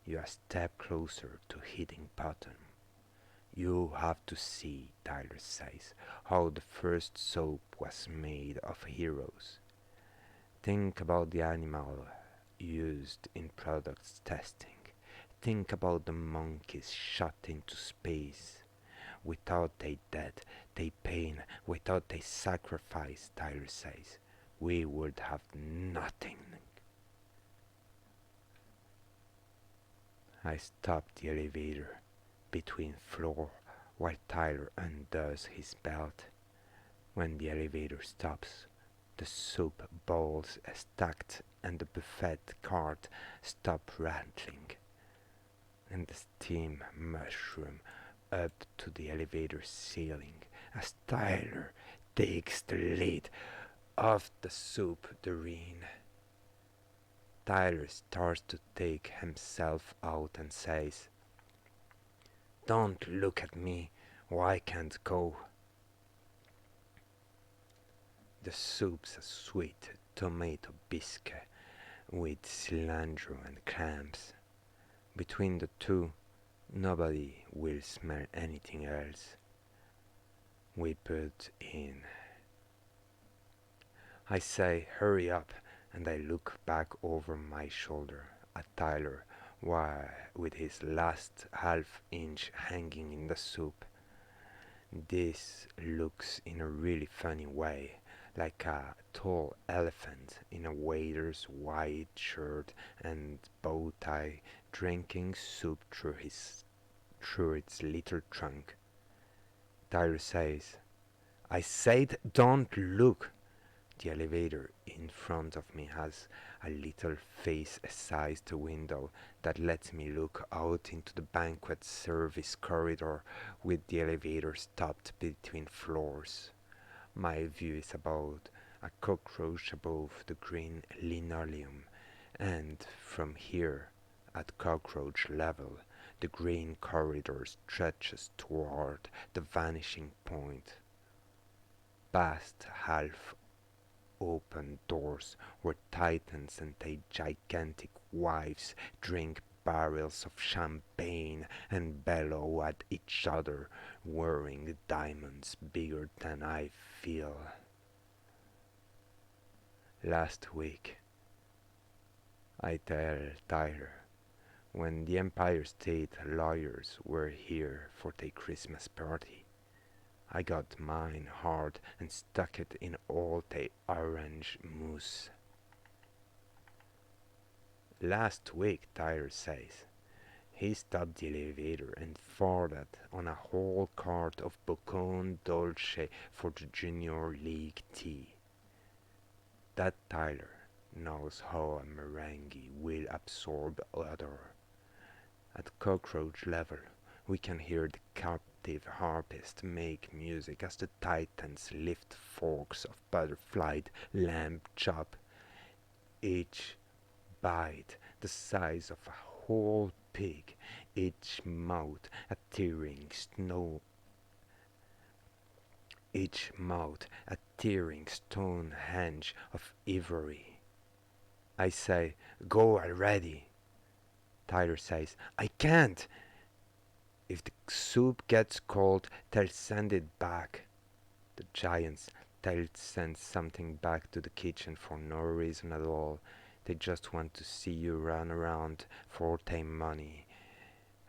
You are a step closer to hitting bottom. You have to see, Tyler says, how the first soap was made of heroes. Think about the animal used in products testing. Think about the monkeys shot into space. Without their death, their pain, without their sacrifice, Tyler says, we would have nothing. I stop the elevator between floor while Tyler undoes his belt. When the elevator stops, the soup bowls are stacked and the buffet cart stop rattling, and the steam mushroom up to the elevator ceiling as Tyler takes the lid off the soup tureen. Tyler starts to take himself out and says, "Don't look at me, or I can't go." The soup's a sweet tomato biscuit with cilantro and clams. Between the two, nobody will smell anything else. We put in. I say, hurry up, and I look back over my shoulder at Tyler with his last half inch hanging in the soup. This looks in a really funny way, like a tall elephant in a waiter's white shirt and bow tie drinking soup through its little trunk. Tyler says, "I said don't look." The elevator in front of me has a little face-sized window that lets me look out into the banquet service corridor with the elevator stopped between floors. My view is about a cockroach above the green linoleum, and from here, at cockroach level, the green corridor stretches toward the vanishing point, past half open doors where titans and their gigantic wives drink barrels of champagne and bellow at each other, wearing diamonds bigger than I feel. Last week, I tell Tyler, when the Empire State lawyers were here for their Christmas party, I got mine hard and stuck it in all the orange mousse. Last week, Tyler says. He stopped the elevator and farted on a whole cart of Bocone Dolce for the Junior League tea. That Tyler knows how a meringue will absorb odor. At cockroach level, we can hear the captive harpist make music as the titans lift forks of butterflied lamb chop, each bite the size of a whole pig, each mouth a tearing snow, each mouth a tearing Stonehenge of ivory. I say, go already. Tyler says, I can't. If the soup gets cold, they'll send it back. The giants, they'll send something back to the kitchen for no reason at all. They just want to see you run around for their money.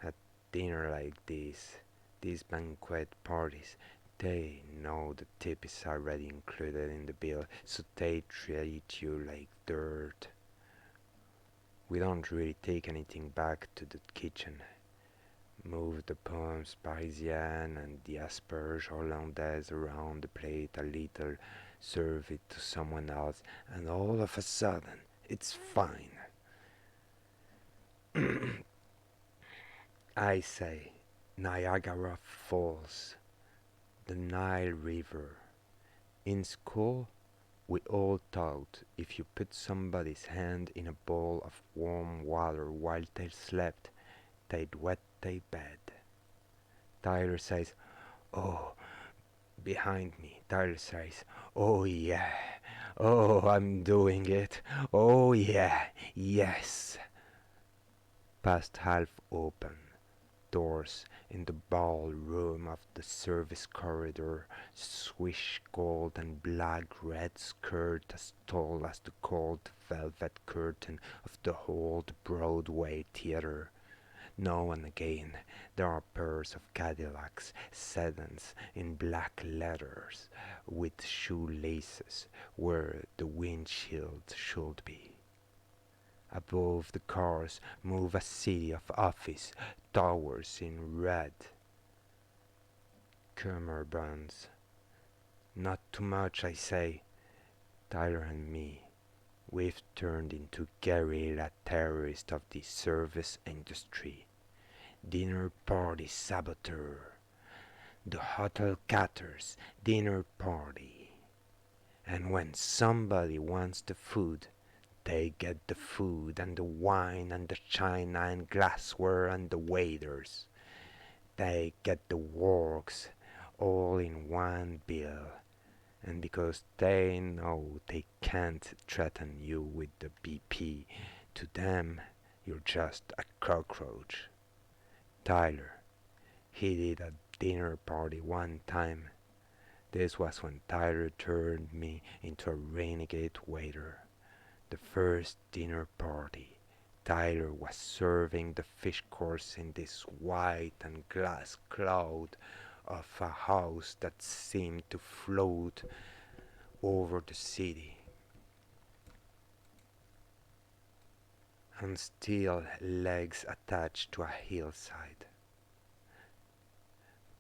At dinner like this, these banquet parties, they know the tip is already included in the bill, so they treat you like dirt. We don't really take anything back to the kitchen. Move the pommes parisienne and the asperge hollandaise around the plate a little, serve it to someone else, and all of a sudden, it's fine. I say, Niagara Falls, the Nile River. In school, we all thought if you put somebody's hand in a bowl of warm water while they slept, they'd wet their bed. Tyler says, oh, behind me. Tyler says, oh yeah, oh, I'm doing it. Oh yeah, yes. Past half open doors in the ballroom of the service corridor swish gold and black red skirt as tall as the gold velvet curtain of the old Broadway theater. Now and again there are pairs of Cadillacs, sedans in black leathers, with shoelaces where the windshield should be. Above the cars move a city of office towers in red cummerbunds. Not too much, I say. Tyler and me, we've turned into guerrilla terrorists of the service industry. Dinner party saboteur. The hotel catter's dinner party. And when somebody wants the food, they get the food and the wine and the china and glassware and the waiters. They get the works all in one bill. And because they know they can't threaten you with the BP, to them you're just a cockroach. Tyler, he did a dinner party one time. This was when Tyler turned me into a renegade waiter. The first dinner party. Tyler was serving the fish course in this white and glass cloud of a house that seemed to float over the city on steel legs attached to a hillside.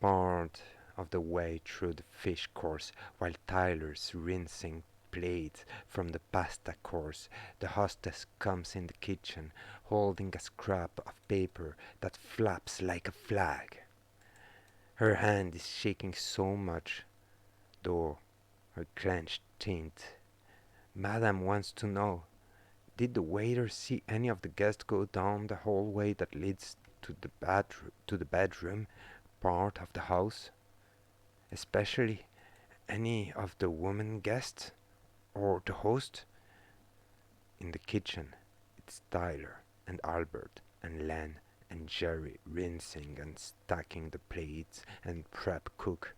Part of the way through the fish course, while Tyler's rinsing plates from the pasta course, the hostess comes in the kitchen holding a scrap of paper that flaps like a flag. Her hand is shaking so much, though her clenched teeth. Madam wants to know, did the waiter see any of the guests go down the hallway that leads to the bedroom part of the house? Especially any of the women guests or the host? In the kitchen, it's Tyler and Albert and Len and Jerry rinsing and stacking the plates and prep cook.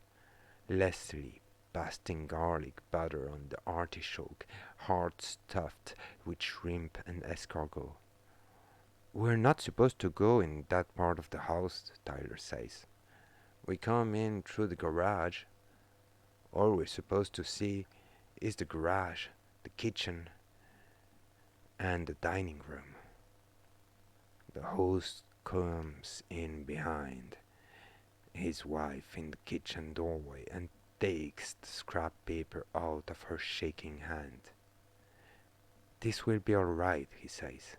Leslie basting garlic butter on the artichoke, hard stuffed with shrimp and escargot. We're not supposed to go in that part of the house, Tyler says. We come in through the garage. All we're supposed to see is the garage, the kitchen, and the dining room. The host comes in behind his wife in the kitchen doorway and takes the scrap paper out of her shaking hand. "This will be all right," he says.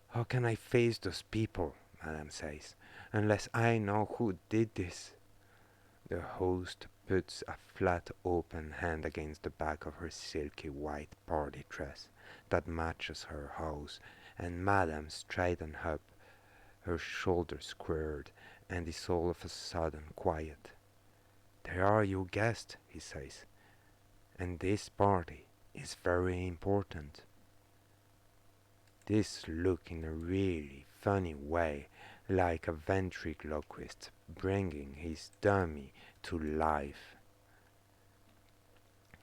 "How can I face those people," Madame says, "unless I know who did this?" The host puts a flat open hand against the back of her silky white party dress that matches her house, and Madame straightens up, her shoulders squared, and is all of a sudden quiet. "They are your guests," he says, "and this party is very important." This look in a really funny way, like a ventriloquist bringing his dummy to life.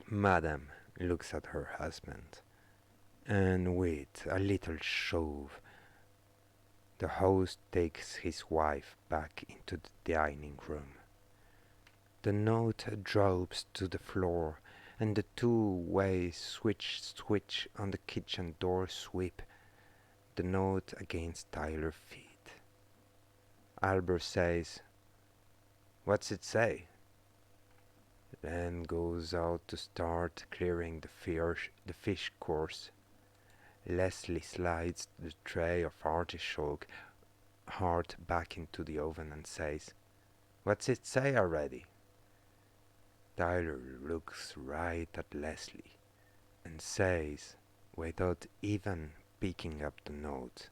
Madame looks at her husband, and with a little shove, the host takes his wife back into the dining room. The note drops to the floor, and the two-way switch on the kitchen door sweep the note against Tyler's feet. Albert says, "What's it say?" Then goes out to start clearing the fish course. Leslie slides the tray of artichoke heart back into the oven and says, "What's it say already?" Tyler looks right at Leslie and says, without even picking up the note,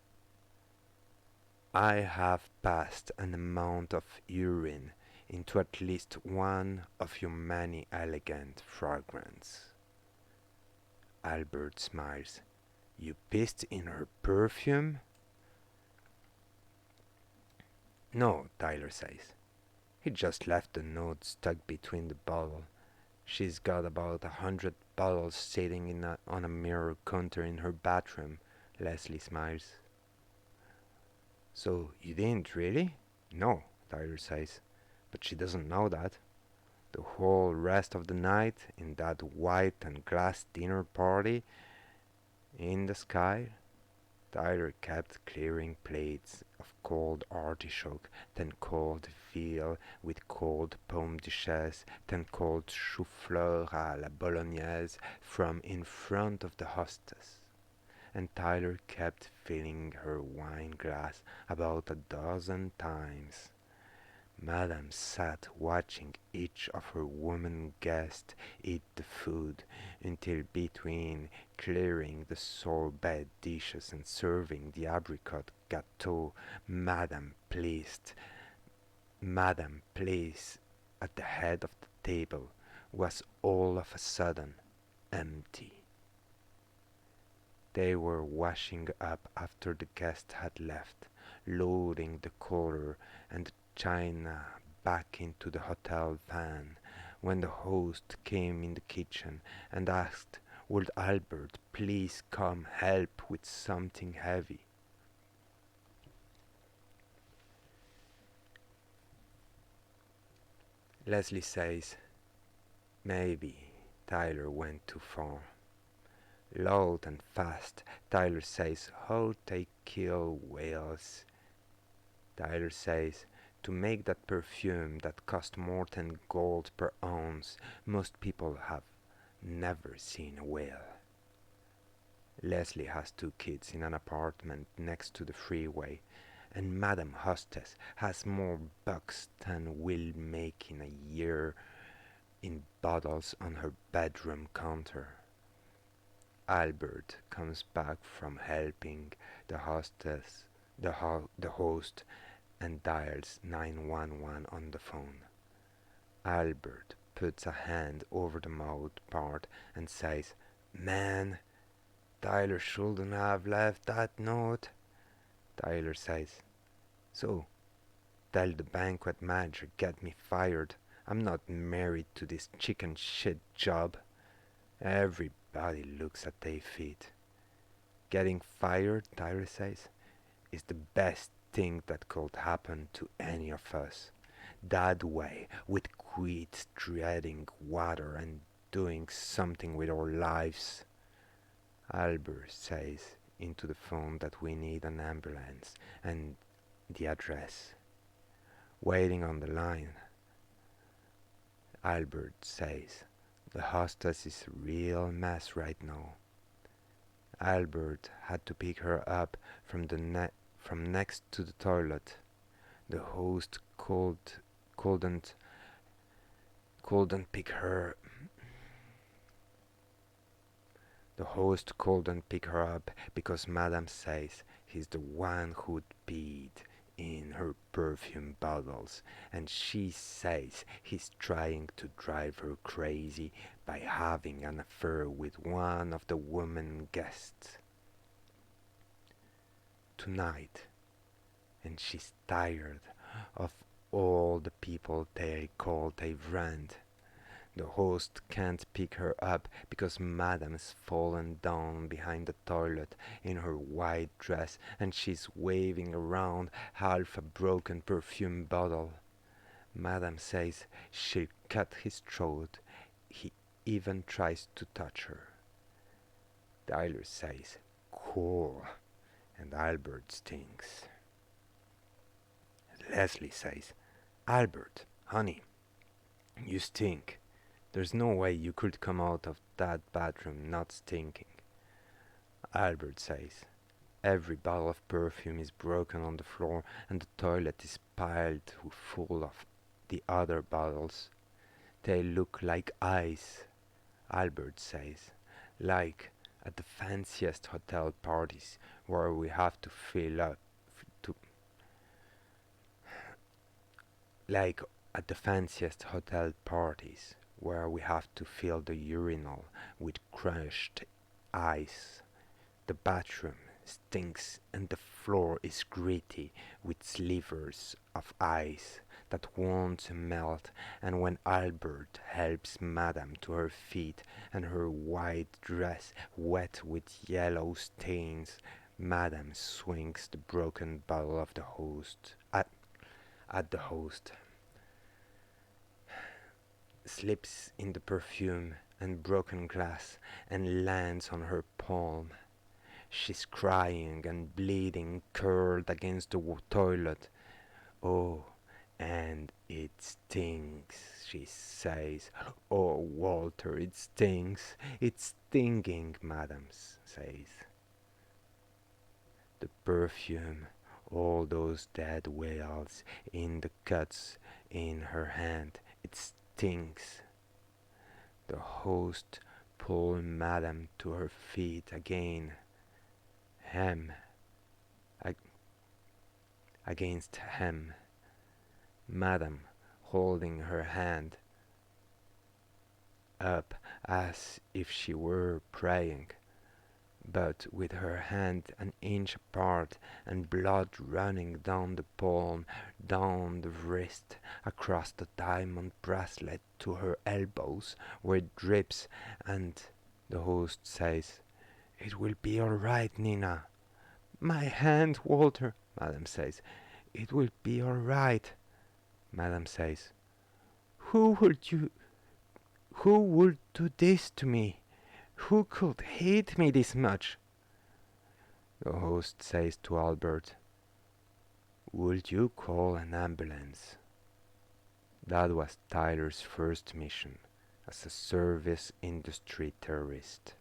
"I have passed an amount of urine into at least one of your many elegant fragrances." Albert smiles. "You pissed in her perfume?" "No," Tyler says. "He just left the note stuck between the bottle. She's got about 100 bottles sitting on a mirror counter in her bathroom." Leslie smiles. "So you didn't really?" "No," Tyler says. "But she doesn't know that. The whole rest of the night, in that white and glass dinner party in the sky, Tyler kept clearing plates of cold artichoke, then cold veal with cold pomme duchesse, then cold chou-fleur à la bolognaise from in front of the hostess. And Tyler kept filling her wine glass about a dozen times. Madame sat watching each of her woman guests eat the food until between clearing the sorbet dishes and serving the apricot gâteau, Madame placed at the head of the table was all of a sudden empty. They were washing up after the guests had left, loading the cooler and the china back into the hotel van, when the host came in the kitchen and asked, would Albert please come help with something heavy. Leslie says, "Maybe Tyler went too far." Loud and fast, Tyler says, "How they kill whales." Tyler says, "To make that perfume that cost more than gold per ounce, most people have never seen a whale." Leslie has two kids in an apartment next to the freeway, and Madame Hostess has more bucks than we'll make in a year in bottles on her bedroom counter. Albert comes back from helping the hostess, the host, and dials 911 on the phone. Albert puts a hand over the mouth part and says, "Man, Tyler shouldn't have left that note." Tyler says, "So, tell the banquet manager get me fired. I'm not married to this chicken shit job." Everybody looks at their feet. "Getting fired," Tyler says, "is the best thing that could happen to any of us. that way, with quit treading water and doing something with our lives. Albert says into the phone that we need an ambulance and the address. Waiting on the line, Albert says, the hostess is a real mess right now. Albert had to pick her up from next to the toilet. The host couldn't couldn't pick her The host couldn't pick her up because Madame says he's the one who'd peed in her perfume bottles, and she says he's trying to drive her crazy by having an affair with one of the women guests tonight, and she's tired of all the people they call their friend. The host can't pick her up because Madame's fallen down behind the toilet in her white dress and she's waving around half a broken perfume bottle. Madame says she'll cut his throat. He even tries to touch her. Tyler says, "Cool," and Albert stinks. Leslie says, "Albert, honey, you stink. There's no way you could come out of that bathroom not stinking." Albert says, "Every bottle of perfume is broken on the floor and the toilet is piled full of the other bottles. They look like ice." Albert says, "Like at the fanciest hotel parties where we have to fill up to like at the fanciest hotel parties where we have to fill the urinal with crushed ice. The bathroom stinks and the floor is gritty with slivers of ice that won't melt, and when Albert helps Madame to her feet and her white dress wet with yellow stains, Madame swings the broken bottle of the host at the host, slips in the perfume and broken glass, and lands on her palm. She's crying and bleeding, curled against the toilet. "Oh, and it stinks," she says. "Oh, Walter, it stinks. It's stinging," Madame says. The perfume, all those dead whales in the cuts in her hand, it stinks. The host pulled Madame to her feet again, hem against hem. Madame holding her hand up as if she were praying, but with her hand an inch apart and blood running down the palm, down the wrist, across the diamond bracelet to her elbows where it drips, and the host says, "It will be all right, Nina." "My hand, Walter," Madame says. "It will be all right." Madame says, Who would do this to me? Who could hate me this much?" The host says to Albert, "Would you call an ambulance?" That was Tyler's first mission as a service industry terrorist,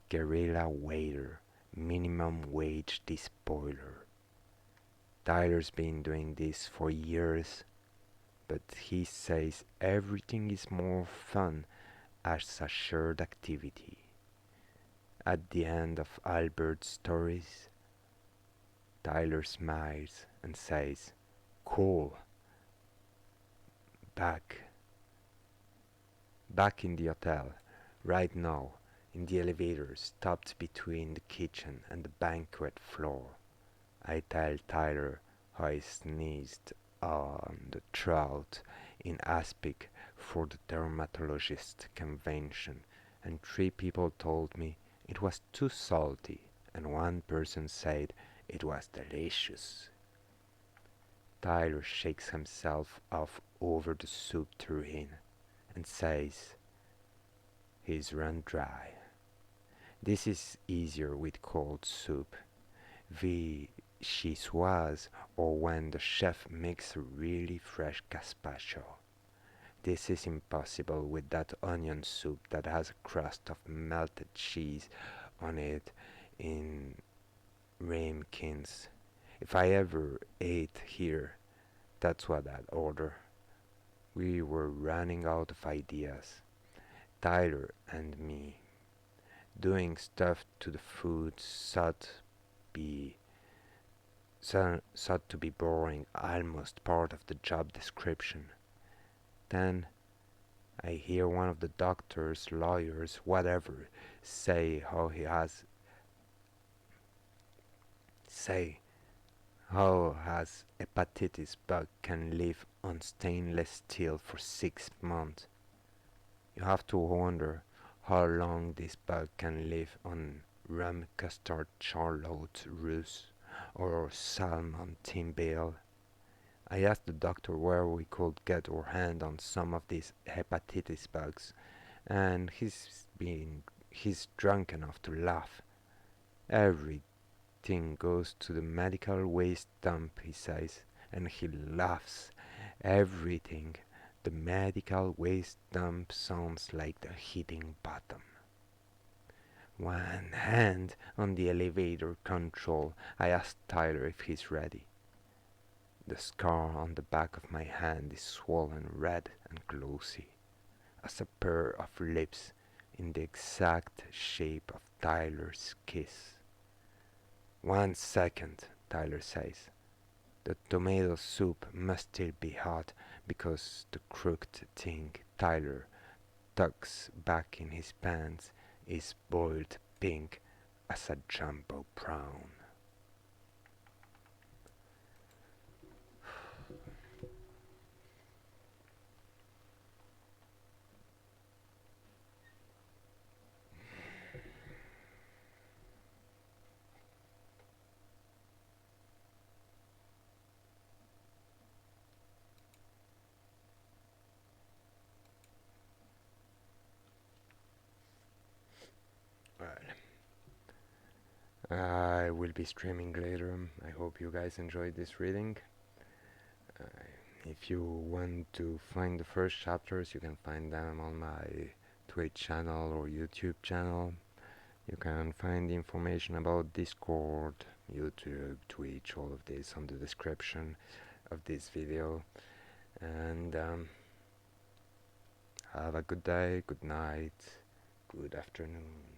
guerrilla waiter, minimum wage despoiler. Tyler's been doing this for years, but he says everything is more fun as a shared activity. At the end of Albert's stories, Tyler smiles and says, "Cool." Back in the hotel, right now, in the elevator stopped between the kitchen and the banquet floor, I tell Tyler how I sneezed on the trout in Aspic for the dermatologist convention, and 3 people told me it was too salty, and 1 person said it was delicious. Tyler shakes himself off over the soup tureen and says, "He's run dry." This is easier with cold soup, vichyssoise, or when the chef makes a really fresh gazpacho. This is impossible with that onion soup that has a crust of melted cheese on it in ramekins. If I ever ate here, that's what I'd order. We were running out of ideas, Tyler and me. Doing stuff to the food be sought to be boring, almost part of the job description. Then I hear one of the doctors, lawyers, whatever, say how has hepatitis bug can live on stainless steel for 6 months. You have to wonder how long this bug can live on rum custard charlotte russe or salmon timbale. I asked the doctor where we could get our hand on some of these hepatitis bugs, and he's drunk enough to laugh. Everything goes to the medical waste dump, he says, and he laughs. Everything. The medical waste dump sounds like the hitting bottom. One hand on the elevator control, I ask Tyler if he's ready. The scar on the back of my hand is swollen red and glossy, as a pair of lips in the exact shape of Tyler's kiss. 1 second, Tyler says. The tomato soup must still be hot because the crooked thing Tyler tucks back in his pants is boiled pink as a jumbo prawn. I will be streaming later. I hope you guys enjoyed this reading. Uh, if you want to find the first chapters, you can find them on my Twitch channel or YouTube channel. You can find information about Discord, YouTube, Twitch, all of this on the description of this video. And have a good day, good night, good afternoon.